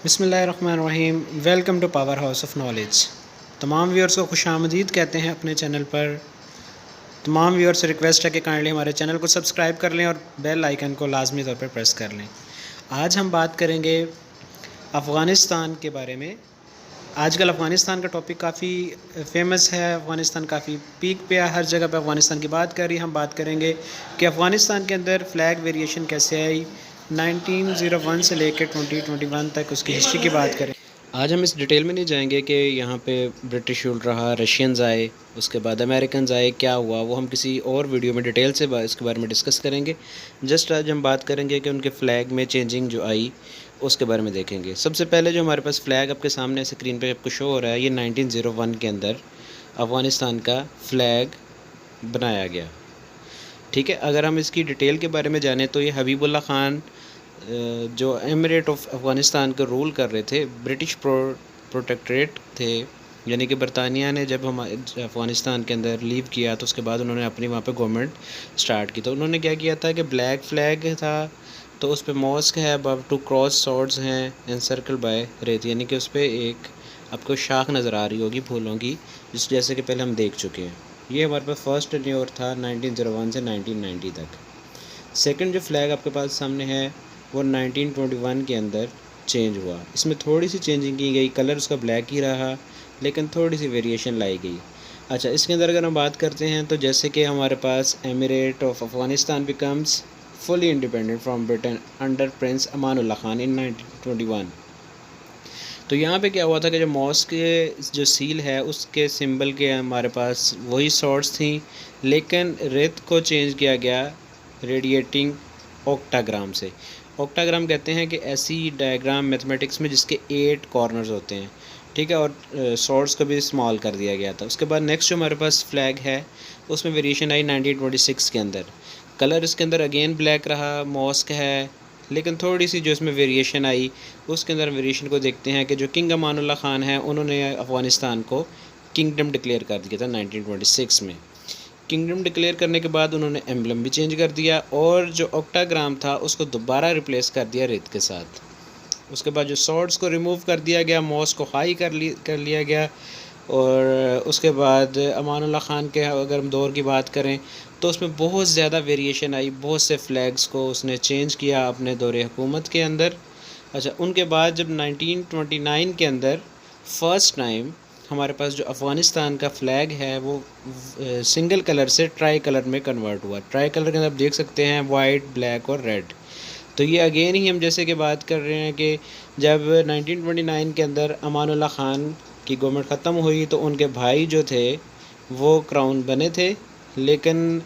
بسم اللہ الرحمن الرحیم۔ Welcome to power house of knowledge. تمام ویورز کو خوش آمدید کہتے ہیں اپنے چینل پر۔ تمام ویورز سے ریکویسٹ ہے کہ کائنڈلی ہمارے چینل کو سبسکرائب کر لیں اور بیل آئیکن کو لازمی طور پر پریس کر لیں۔ آج ہم بات کریں گے افغانستان کے بارے میں۔ آج کل افغانستان کا ٹاپک کافی فیمس ہے، افغانستان کافی پیک پہ ہے، ہر جگہ پہ افغانستان کی بات کر رہی ہے۔ ہم بات کریں گے کہ افغانستان کے اندر فلیگ ویریشن کیسے آئی، 1901 سے لے کے 2021 تک اس کی ہسٹری کی بات کریں۔ آج ہم اس ڈیٹیل میں نہیں جائیں گے کہ یہاں پہ برٹش رول رہا، رشینز آئے، اس کے بعد امریکنز آئے، کیا ہوا، وہ ہم کسی اور ویڈیو میں ڈیٹیل سے اس کے بارے میں ڈسکس کریں گے۔ جسٹ آج ہم بات کریں گے کہ ان کے فلیگ میں چینجنگ جو آئی اس کے بارے میں دیکھیں گے۔ سب سے پہلے جو ہمارے پاس فلیگ آپ کے سامنے اسکرین پہ آپ کو شو ہو رہا ہے، یہ 1901 کے اندر افغانستان کا فلیگ بنایا گیا۔ ٹھیک ہے، اگر ہم اس کی ڈیٹیل کے بارے میں جانیں تو یہ حبیب اللہ خان جو ایمریٹ آف افغانستان کا رول کر رہے تھے، برٹش پروٹیکٹریٹ تھے، یعنی کہ برطانیہ نے جب افغانستان کے اندر لیو کیا تو اس کے بعد انہوں نے اپنی وہاں پہ گورنمنٹ سٹارٹ کی۔ تو انہوں نے کیا کیا تھا کہ بلیک فلیگ تھا، تو اس پہ موسک ہے، ابو 2 کراس سورڈز ہیں انسرکل بائی ریت، یعنی کہ اس پہ ایک آپ کو شاخ نظر آ رہی ہوگی پھولوں کی، جیسے کہ پہلے ہم دیکھ چکے ہیں۔ یہ ہمارے پاس فرسٹ ٹینیور تھا 1901 سے 1990 تک۔ سیکنڈ جو فلیگ آپ کے پاس سامنے ہے وہ 1921 کے اندر چینج ہوا۔ اس میں تھوڑی سی چینجنگ کی گئی، کلر اس کا بلیک ہی رہا لیکن تھوڑی سی ویریشن لائی گئی۔ اچھا، اس کے اندر اگر ہم بات کرتے ہیں تو جیسے کہ ہمارے پاس emirate of Afghanistan becomes fully independent from Britain under prince Amanullah Khan ان 1921۔ تو یہاں پہ کیا ہوا تھا کہ جو موسک کے جو سیل ہے اس کے سمبل کے ہمارے پاس وہی سورڈز تھیں، لیکن ریت کو چینج کیا گیا ریڈیٹنگ اوکٹاگرام سے۔ اوکٹاگرام کہتے ہیں کہ ایسی ڈائیگرام میتھمیٹکس میں جس کے 8 کارنرز ہوتے ہیں، ٹھیک ہے، اور سورڈز کو بھی اسمال کر دیا گیا تھا۔ اس کے بعد نیکسٹ جو ہمارے پاس فلیگ ہے اس میں ویریشن آئی 1926 کے اندر۔ کلر اس کے اندر اگین بلیک رہا، موسک ہے، لیکن تھوڑی سی جو اس میں ویریشن آئی اس کے اندر ویریشن کو دیکھتے ہیں کہ جو کنگ امان اللہ خان ہیں انہوں نے افغانستان کو کنگڈم ڈکلیئر کر دیا تھا 1926 میں۔ کنگڈم ڈکلیئر کرنے کے بعد انہوں نے ایمبلم بھی چینج کر دیا اور جو اوکٹاگرام تھا اس کو دوبارہ ریپلیس کر دیا ریت کے ساتھ۔ اس کے بعد جو سورڈز کو ریموو کر دیا گیا، موس کو ہائی کر لیا گیا، اور اس کے بعد امان اللہ خان کے اگر ہم دور کی بات کریں تو اس میں بہت زیادہ ویریشن آئی، بہت سے فلیگز کو اس نے چینج کیا اپنے دور حکومت کے اندر۔ اچھا، ان کے بعد جب 1929 کے اندر فرسٹ ٹائم ہمارے پاس جو افغانستان کا فلیگ ہے وہ سنگل کلر سے ٹرائی کلر میں کنورٹ ہوا۔ ٹرائی کلر کے اندر آپ دیکھ سکتے ہیں وائٹ، بلیک اور ریڈ۔ تو یہ اگین ہی ہم جیسے کہ بات کر رہے ہیں کہ جب 1929 کے اندر امان اللہ خان کی گورنمنٹ ختم ہوئی تو ان کے بھائی جو تھے وہ کراؤن بنے تھے، لیکن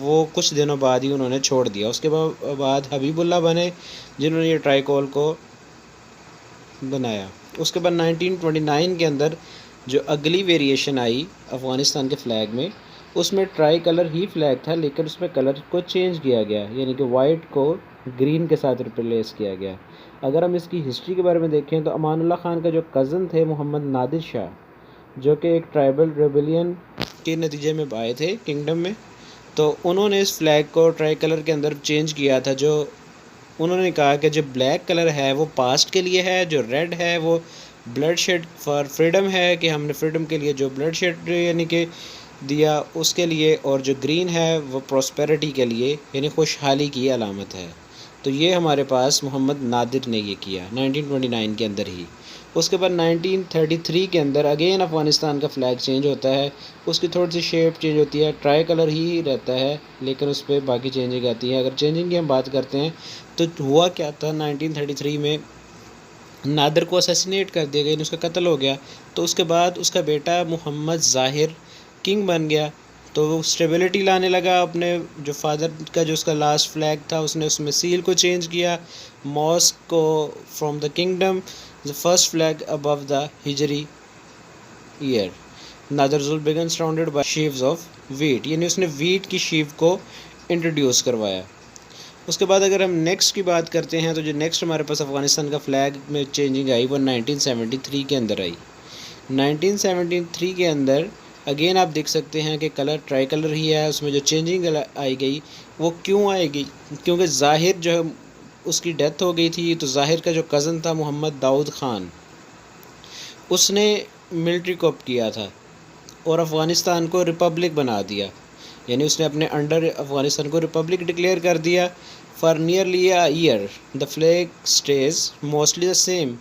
وہ کچھ دنوں بعد ہی انہوں نے چھوڑ دیا۔ اس کے بعد حبیب اللہ بنے جنہوں نے یہ ٹرائی کول کو بنایا۔ اس کے بعد 1929 کے اندر جو اگلی ویریشن آئی افغانستان کے فلیگ میں اس میں ٹرائی کلر ہی فلیگ تھا، لیکن اس میں کلر کو چینج کیا گیا، یعنی کہ وائٹ کو گرین کے ساتھ ریپلیس کیا گیا۔ اگر ہم اس کی ہسٹری کے بارے میں دیکھیں تو امان اللہ خان کا جو کزن تھے محمد نادر شاہ، جو کہ ایک ٹرائبل ریبیلین کے نتیجے میں آئے تھے کنگڈم میں، تو انہوں نے اس فلیگ کو ٹرائی کلر کے اندر چینج کیا تھا۔ جو انہوں نے کہا کہ جو بلیک کلر ہے وہ پاسٹ کے لیے ہے، جو ریڈ ہے وہ بلڈ شیڈ فار فریڈم ہے، کہ ہم نے فریڈم کے لیے جو بلڈ شیڈ یعنی کہ دیا اس کے لیے، اور جو گرین ہے وہ پراسپیرٹی کے لیے یعنی خوشحالی کی علامت ہے۔ تو یہ ہمارے پاس محمد نادر نے یہ کیا 1929 کے اندر ہی۔ اس کے بعد 1933 کے اندر اگین افغانستان کا فلیگ چینج ہوتا ہے، اس کی تھوڑی سی شیپ چینج ہوتی ہے، ٹرائی کلر ہی رہتا ہے لیکن اس پہ باقی چینجنگ آتی ہے۔ اگر چینجنگ کی ہم بات کرتے ہیں تو ہوا کیا تھا 1933 میں نادر کو اسیسینیٹ کر دیا گیا، اس کا قتل ہو گیا۔ تو اس کے بعد اس کا بیٹا محمد ظاہر کنگ بن گیا، تو وہ اسٹیبلٹی لانے لگا اپنے جو فادر کا جو اس کا لاسٹ فلیگ تھا اس نے اس میں سیل کو چینج کیا، موسک کو from the kingdom the first flag above the ہجری ایئر نادر ذل بیگن surrounded by shaves of wait, یعنی اس نے ویٹ کی شیو کو انٹروڈیوس کروایا۔ اس کے بعد اگر ہم نیکسٹ کی بات کرتے ہیں تو جو نیکسٹ ہمارے پاس افغانستان کا فلیگ میں چینجنگ آئی وہ 1973 کے اندر آئی۔ 1973 کے اندر اگین آپ دیکھ سکتے ہیں کہ کلر ٹرائی کلر ہی ہے، اس میں جو چینجنگ آئی گئی وہ کیوں آئے گی، کیونکہ ظاہر جو اس کی ڈیتھ ہو گئی تھی تو ظاہر کا جو کزن تھا محمد داؤد خان، اس نے ملٹری کوپ کیا تھا اور افغانستان کو ریپبلک بنا دیا، یعنی اس نے اپنے انڈر افغانستان کو ریپبلک ڈکلیئر کر دیا۔ For nearly a year the flag stays mostly the same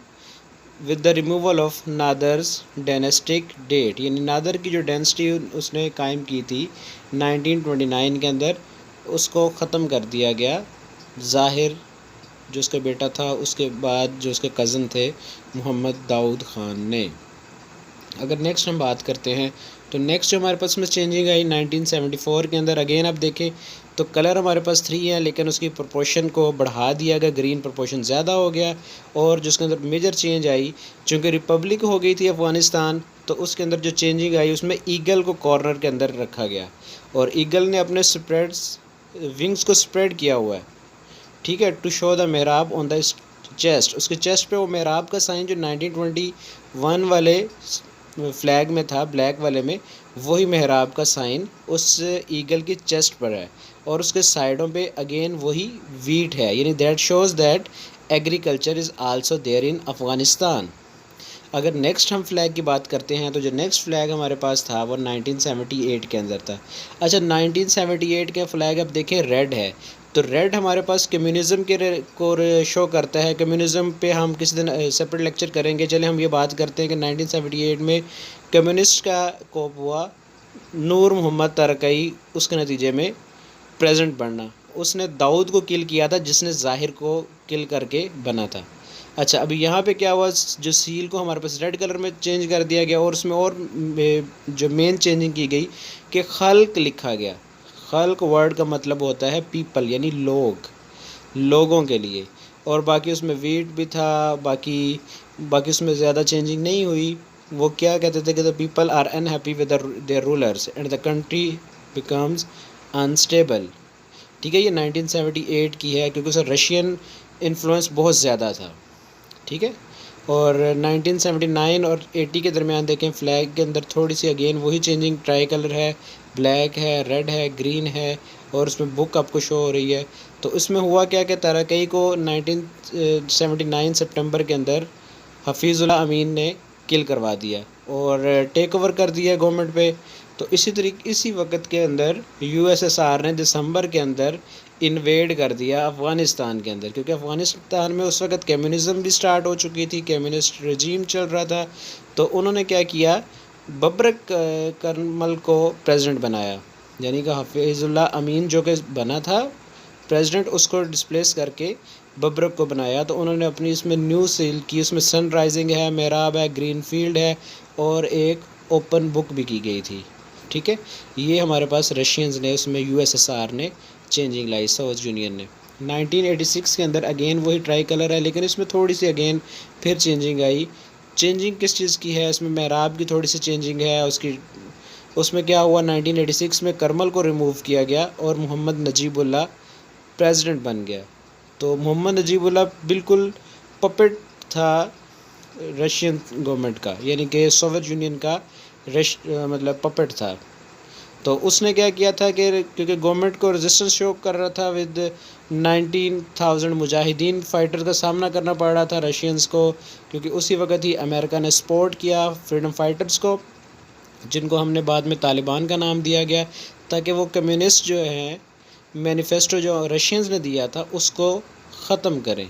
with the removal of Nadir's dynastic date, یعنی نادر کی جو ڈینسٹی اس نے قائم کی تھی 1929 کے اندر، اس کو ختم کر دیا گیا ظاہر جو اس کا بیٹا تھا، اس کے بعد جو اس کے کزن تھے محمد داؤد خان نے۔ اگر نیکسٹ ہم بات کرتے ہیں تو نیکسٹ جو ہمارے پاس میں چینجنگ آئی 1974 کے اندر، اگین آپ دیکھیں تو کلر ہمارے پاس 3 ہیں لیکن اس کی پرپورشن کو بڑھا دیا گیا، گرین پرپورشن زیادہ ہو گیا، اور جو اس کے اندر میجر چینج آئی چونکہ ریپبلک ہو گئی تھی افغانستان، تو اس کے اندر جو چینجنگ آئی اس میں ایگل کو کارنر کے اندر رکھا گیا، اور ایگل نے اپنے ونگز کو سپریڈ کیا ہوا ہے، ٹھیک ہے، ٹو شو دا محراب آن دا چیسٹ، اس کے چیسٹ پہ وہ محراب کا سائن جو 1921 والے فلیگ میں تھا، بلیک والے میں، وہی محراب کا سائن اس ایگل کی چیسٹ پر ہے، اور اس کے سائڈوں پہ اگین وہی ویٹ ہے، یعنی that shows that agriculture is also there in Afghanistan. اگر نیکسٹ ہم فلیگ کی بات کرتے ہیں تو جو نیکسٹ فلیگ ہمارے پاس تھا وہ 1978 کے اندر تھا۔ اچھا 1978 کا فلیگ اب دیکھیں ریڈ ہے، تو ریڈ ہمارے پاس کمیونزم کے کو شو کرتا ہے، کمیونزم پہ ہم کسی دن سپریٹ لیکچر کریں گے۔ چلے ہم یہ بات کرتے ہیں کہ 1978 میں کمیونسٹ کا کوپ ہوا، نور محمد ترکئی اس کے نتیجے میں پریزنٹ بننا، اس نے داؤد کو کل کیا تھا جس نے ظاہر کو کل کر کے بنا تھا۔ اچھا ابھی یہاں پہ کیا ہوا، جو سیل کو ہمارے پاس ریڈ کلر میں چینج کر دیا گیا، اور اس میں اور جو مین چینجنگ کی گئی کہ خلق لکھا گیا۔ خلق ورڈ کا مطلب ہوتا ہے پیپل، یعنی لوگوں کے لیے، اور باقی اس میں ویٹ بھی تھا، باقی اس میں زیادہ چینجنگ نہیں ہوئی۔ وہ کیا کہتے تھے کہ the people are unhappy with their rulers and the country becomes unstable، ٹھیک ہے، یہ 1978 کی ہے کیونکہ اسے رشین انفلوئنس بہت زیادہ تھا، ٹھیک ہے۔ اور 1979 اور 80 کے درمیان دیکھیں فلیگ کے اندر تھوڑی سی اگین وہی چینجنگ، ٹرائی کلر ہے، بلیک ہے، ریڈ ہے، گرین ہے، اور اس میں بک آپ کو شو ہو رہی ہے۔ تو اس میں ہوا کیا کہ ترکئی کو 1979 سپٹمبر کے اندر حفیظ اللہ امین نے کل کروا دیا اور ٹیک اوور کر دیا گورنمنٹ پہ۔ تو اسی وقت کے اندر یو ایس ایس آر نے دسمبر کے اندر انویڈ کر دیا افغانستان کے اندر، کیونکہ افغانستان میں اس وقت کمیونزم بھی سٹارٹ ہو چکی تھی، کمیونسٹ رجیم چل رہا تھا، تو انہوں نے کیا کیا، ببرک کرمل کو پریزیڈنٹ بنایا، یعنی کہ حفیظ اللہ امین جو کہ بنا تھا پریزیڈنٹ، اس کو ڈسپلیس کر کے ببرک کو بنایا۔ تو انہوں نے اپنی اس میں نیو سیل کی، اس میں سن رائزنگ ہے، محراب ہے، گرین فیلڈ ہے، اور ایک اوپن بک بھی کی گئی تھی، ٹھیک ہے۔ یہ ہمارے پاس رشینز نے، اس میں یو ایس ایس آر نے چینجنگ لائی، سوویت یونین نے۔ 1986 کے اندر اگین وہی ٹرائی کلر ہے لیکن اس میں تھوڑی سی اگین پھر چینجنگ آئی۔ چینجنگ کس چیز کی ہے، اس میں محراب کی تھوڑی سی چینجنگ ہے، اس میں کیا ہوا، 1986 میں کرمل کو ریموو کیا گیا اور محمد نجیب اللہ پریزیڈنٹ بن گیا۔ تو محمد نجیب اللہ بالکل پپٹ تھا رشین گورنمنٹ کا، یعنی کہ سوویت یونین کا مطلب پپٹ تھا۔ تو اس نے کیا کیا تھا کہ کیونکہ گورنمنٹ کو ریزسٹنس شو کر رہا تھا، ود 19,000 مجاہدین فائٹر کا سامنا کرنا پڑ رہا تھا رشینز کو، کیونکہ اسی وقت ہی امریکہ نے سپورٹ کیا فریڈم فائٹرز کو، جن کو ہم نے بعد میں طالبان کا نام دیا گیا، تاکہ وہ کمیونسٹ جو ہیں مینیفیسٹو جو رشینز نے دیا تھا اس کو ختم کریں،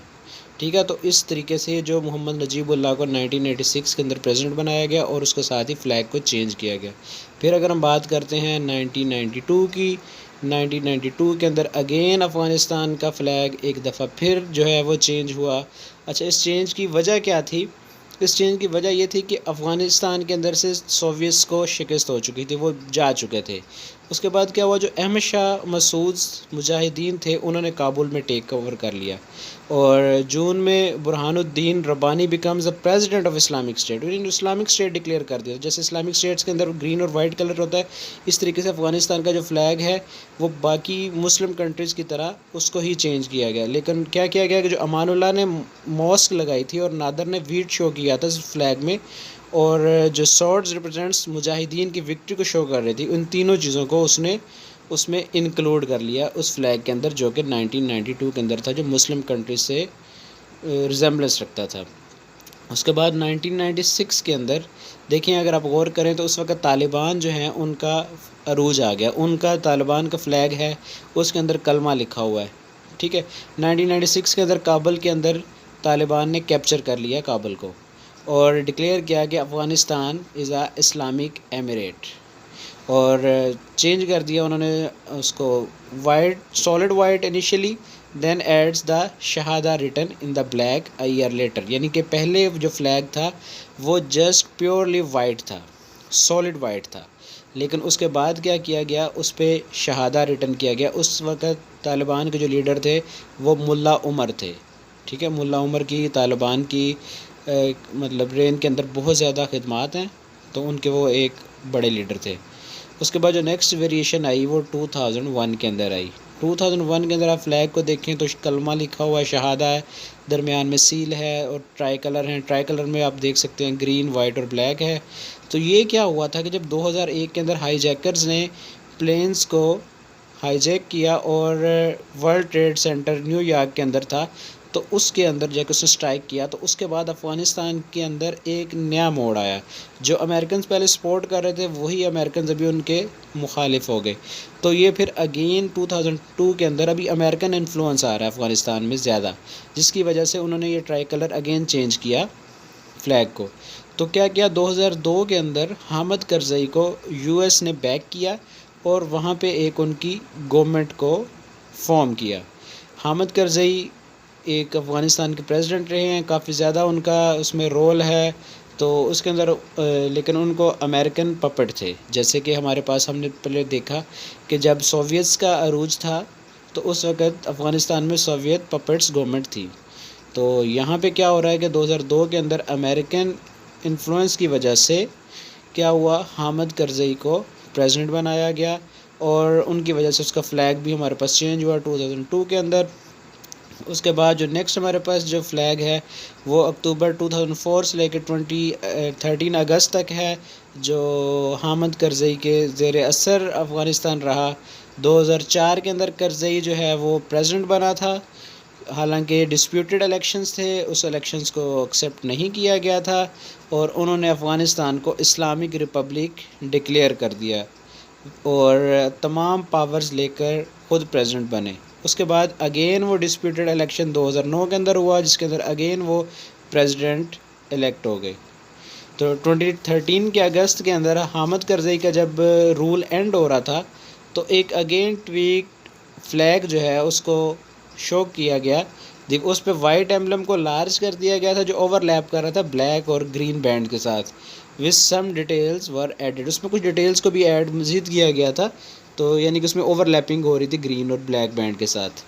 ٹھیک ہے۔ تو اس طریقے سے جو محمد نجیب اللہ کو 1986 کے اندر پریزیڈنٹ بنایا گیا اور اس کے ساتھ ہی فلیگ کو چینج کیا گیا۔ پھر اگر ہم بات کرتے ہیں 1992 کی، 1992 کے اندر اگین افغانستان کا فلیگ ایک دفعہ پھر جو ہے وہ چینج ہوا۔ اچھا اس چینج کی وجہ کیا تھی، اس چینج کی وجہ یہ تھی کہ افغانستان کے اندر سے سوویتس کو شکست ہو چکی تھی، وہ جا چکے تھے۔ اس کے بعد کیا ہوا، جو احمد شاہ مسعود مجاہدین تھے انہوں نے کابل میں ٹیک اوور کر لیا، اور جون میں Burhanuddin Rabbani becomes a president of Islamic State, انہوں نے اسلامک اسٹیٹ ڈکلیئر کر دیا۔ جیسے اسلامک اسٹیٹس کے اندر گرین اور وائٹ کلر ہوتا ہے، اس طریقے سے افغانستان کا جو فلیگ ہے وہ باقی مسلم کنٹریز کی طرح اس کو ہی چینج کیا گیا۔ لیکن کیا کیا گیا کہ جو امان اللہ نے موسک لگائی تھی اور نادر نے ویٹ شو کیا تھا اس فلیگ میں، اور جو سورڈز ریپرزینٹس مجاہدین کی وکٹری کو شو کر رہی تھی، ان تینوں چیزوں کو اس نے اس میں انکلوڈ کر لیا اس فلیگ کے اندر، جو کہ 1992 کے اندر تھا، جو مسلم کنٹری سے ریزمبلنس رکھتا تھا۔ اس کے بعد 1996 کے اندر دیکھیں، اگر آپ غور کریں تو اس وقت طالبان جو ہیں ان کا عروج آ گیا، ان کا طالبان کا فلیگ ہے، اس کے اندر کلمہ لکھا ہوا ہے، ٹھیک ہے۔ 1996 کے اندر کابل کے اندر طالبان نے کیپچر کر لیا کابل کو، اور ڈکلیئر کیا کہ افغانستان از اے اسلامک ایمریٹ، اور چینج کر دیا انہوں نے اس کو white, solid white initially, then adds the شہادہ written in the black a year later, یعنی کہ پہلے جو فلیگ تھا وہ جسٹ پیورلی وائٹ تھا، سالڈ وائٹ تھا، لیکن اس کے بعد کیا کیا گیا، اس پہ شہادہ ریٹن کیا گیا۔ اس وقت طالبان کے جو لیڈر تھے وہ ملا عمر تھے، ٹھیک ہے۔ ملا عمر کی طالبان کی مطلب رین کے اندر بہت زیادہ خدمات ہیں، تو ان کے وہ ایک بڑے لیڈر تھے۔ اس کے بعد جو نیکسٹ ویریشن آئی وہ 2001 کے اندر آئی۔ 2001 کے اندر آپ فلیگ کو دیکھیں تو کلمہ لکھا ہوا ہے، شہادہ ہے، درمیان میں سیل ہے، اور ٹرائی کلر ہیں، ٹرائی کلر میں آپ دیکھ سکتے ہیں گرین، وائٹ اور بلیک ہے۔ تو یہ کیا ہوا تھا کہ جب 2001 کے اندر ہائی جیکرز نے پلینز کو ہائی جیک کیا اور World Trade Center New York کے اندر تھا، تو اس کے اندر جا کے اس نے اسٹرائک کیا، تو اس کے بعد افغانستان کے اندر ایک نیا موڑ آیا۔ جو امریکنز پہلے سپورٹ کر رہے تھے وہی امریکنز ابھی ان کے مخالف ہو گئے، تو یہ پھر اگین 2002 کے اندر ابھی امریکن انفلوئنس آ رہا ہے افغانستان میں زیادہ، جس کی وجہ سے انہوں نے یہ ٹرائی کلر اگین چینج کیا فلیگ کو۔ تو کیا کیا 2002 کے اندر حامد کرزئی کو یو ایس نے بیک کیا، اور وہاں پہ ایک ان کی گورنمنٹ کو فارم کیا۔ حامد کرزئی ایک افغانستان کے پریزیڈنٹ رہے ہیں، کافی زیادہ ان کا اس میں رول ہے، تو اس کے اندر لیکن ان کو امریکن پپٹ تھے، جیسے کہ ہمارے پاس ہم نے پہلے دیکھا کہ جب سوویتس کا عروج تھا تو اس وقت افغانستان میں سوویت پپٹس گورنمنٹ تھی۔ تو یہاں پہ کیا ہو رہا ہے کہ 2002 کے اندر امریکن انفلوئنس کی وجہ سے کیا ہوا، حامد کرزئی کو پریزیڈنٹ بنایا گیا، اور ان کی وجہ سے اس کا فلیگ بھی ہمارے پاس چینج ہوا 2002 کے اندر۔ اس کے بعد جو نیکسٹ ہمارے پاس جو فلیگ ہے وہ اکتوبر 2004 سے لے کے 13 اگست تک ہے، جو حامد کرزئی کے زیر اثر افغانستان رہا۔ 2004 کے اندر کرزئی جو ہے وہ پریزیڈنٹ بنا تھا، حالانکہ ڈسپیوٹڈ الیکشنز تھے، اس الیکشنز کو ایکسیپٹ نہیں کیا گیا تھا، اور انہوں نے افغانستان کو اسلامک ریپبلک ڈکلیئر کر دیا، اور تمام پاورز لے کر خود پریزیڈنٹ بنے۔ اس کے بعد اگین وہ ڈسپیوٹڈ الیکشن 2009 کے اندر ہوا، جس کے اندر اگین وہ پریزیڈنٹ الیکٹ ہو گئے۔ تو 2013 کے اگست کے اندر حامد کرزئی کا جب رول اینڈ ہو رہا تھا، تو ایک اگین ٹویک فلیگ جو ہے اس کو شو کیا گیا، اس پہ وائٹ ایمبلم کو لارج کر دیا گیا تھا، جو اوور لیپ کر رہا تھا بلیک اور گرین بینڈ کے ساتھ، with some details were added، اس میں کچھ ڈیٹیلز کو بھی ایڈ مزید کیا گیا تھا، تو یعنی کہ اس میں اوور لیپنگ ہو رہی تھی گرین اور بلیک بینڈ کے ساتھ۔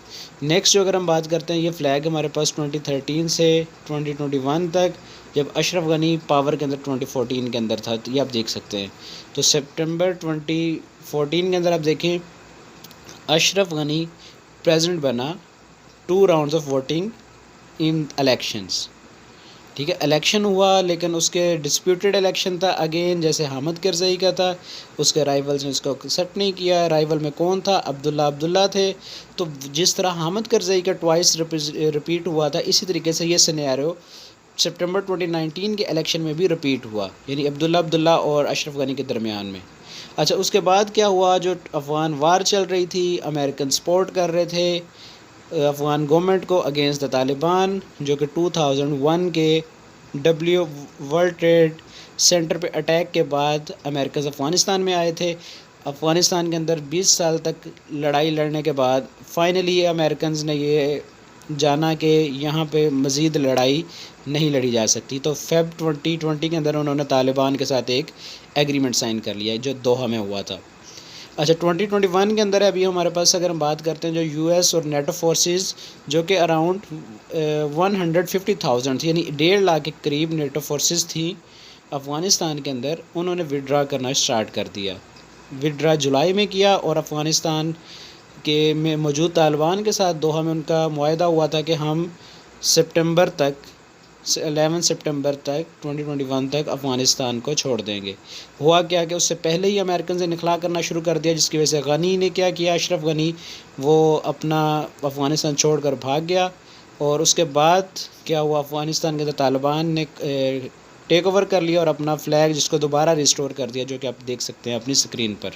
نیکسٹ جو اگر ہم بات کرتے ہیں، یہ فلیگ ہمارے پاس 2013 سے 2021 تک، جب اشرف غنی پاور کے اندر 2014 کے اندر تھا، تو یہ آپ دیکھ سکتے ہیں۔ تو سپٹمبر 2014 کے اندر آپ دیکھیں اشرف غنی پریزیڈنٹ بنا، 2 rounds of voting in elections, ٹھیک ہے۔ الیکشن ہوا، لیکن اس کے ڈسپیوٹڈ الیکشن تھا اگین، جیسے حامد کرزئی کا تھا، اس کے رائیولز نے اس کو ایکسیپٹ نہیں کیا۔ رائیول میں کون تھا؟ عبداللہ تھے۔ تو جس طرح حامد کرزئی کا ٹوائس ریپیٹ ہوا تھا، اسی طریقے سے یہ سینیریو سپٹمبر 2019 کے الیکشن میں بھی ریپیٹ ہوا، یعنی عبداللہ اور اشرف غنی کے درمیان میں۔ اچھا، اس کے بعد کیا ہوا، جو افغان وار چل رہی تھی، امریکن سپورٹ کر رہے تھے افغان گورنمنٹ کو اگینسٹ دا طالبان، جو کہ 2001 کے ورلڈ ٹریڈ سینٹر پہ اٹیک کے بعد امریکہ افغانستان میں آئے تھے۔ افغانستان کے اندر 20 سال تک لڑائی لڑنے کے بعد فائنلی امریکنز نے یہ جانا کہ یہاں پہ مزید لڑائی نہیں لڑی جا سکتی، تو فیب 2020 کے اندر انہوں نے طالبان کے ساتھ ایک ایگریمنٹ سائن کر لیا، جو دوحہ میں ہوا تھا۔ اچھا، 2021 کے اندر ابھی ہمارے پاس اگر ہم بات کرتے ہیں، جو یو ایس اور نیٹو فورسز جو کہ اراؤنڈ 150,000 تھی، یعنی 1.5 لاکھ کے قریب نیٹو فورسز تھیں افغانستان کے اندر، انہوں نے وڈرا کرنا اسٹارٹ کر دیا۔ وڈرا جولائی میں کیا، اور افغانستان کے میں موجود طالبان کے ساتھ دوحہ میں ان کا معاہدہ ہوا تھا کہ ہم سپٹمبر تک 11 سپٹمبر تک 2021 تک افغانستان کو چھوڑ دیں گے۔ ہوا کیا کہ اس سے پہلے ہی امریکن نے انخلا کرنا شروع کر دیا، جس کی وجہ سے غنی نے کیا کیا، اشرف غنی وہ اپنا افغانستان چھوڑ کر بھاگ گیا، اور اس کے بعد کیا ہوا، افغانستان کے اندر طالبان نے ٹیک اوور کر لیا اور اپنا فلیگ جس کو دوبارہ ریسٹور کر دیا، جو کہ آپ دیکھ سکتے ہیں اپنی سکرین پر۔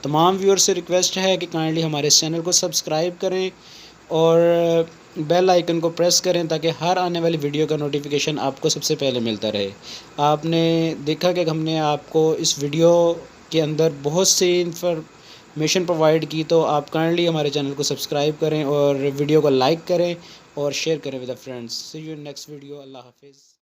تمام ویور سے ریکویسٹ ہے کہ کائنڈلی ہمارے اس چینل کو سبسکرائب کریں اور بیل آئیکن کو پریس کریں تاکہ ہر آنے والی ویڈیو کا نوٹیفیکیشن آپ کو سب سے پہلے ملتا رہے۔ آپ نے دیکھا کہ ہم نے آپ کو اس ویڈیو کے اندر بہت سی انفارمیشن پرووائڈ کی، تو آپ کائنڈلی ہمارے چینل کو سبسکرائب کریں اور ویڈیو کو لائک کریں اور شیئر کریں with friends. See you in next video. اللہ حافظ۔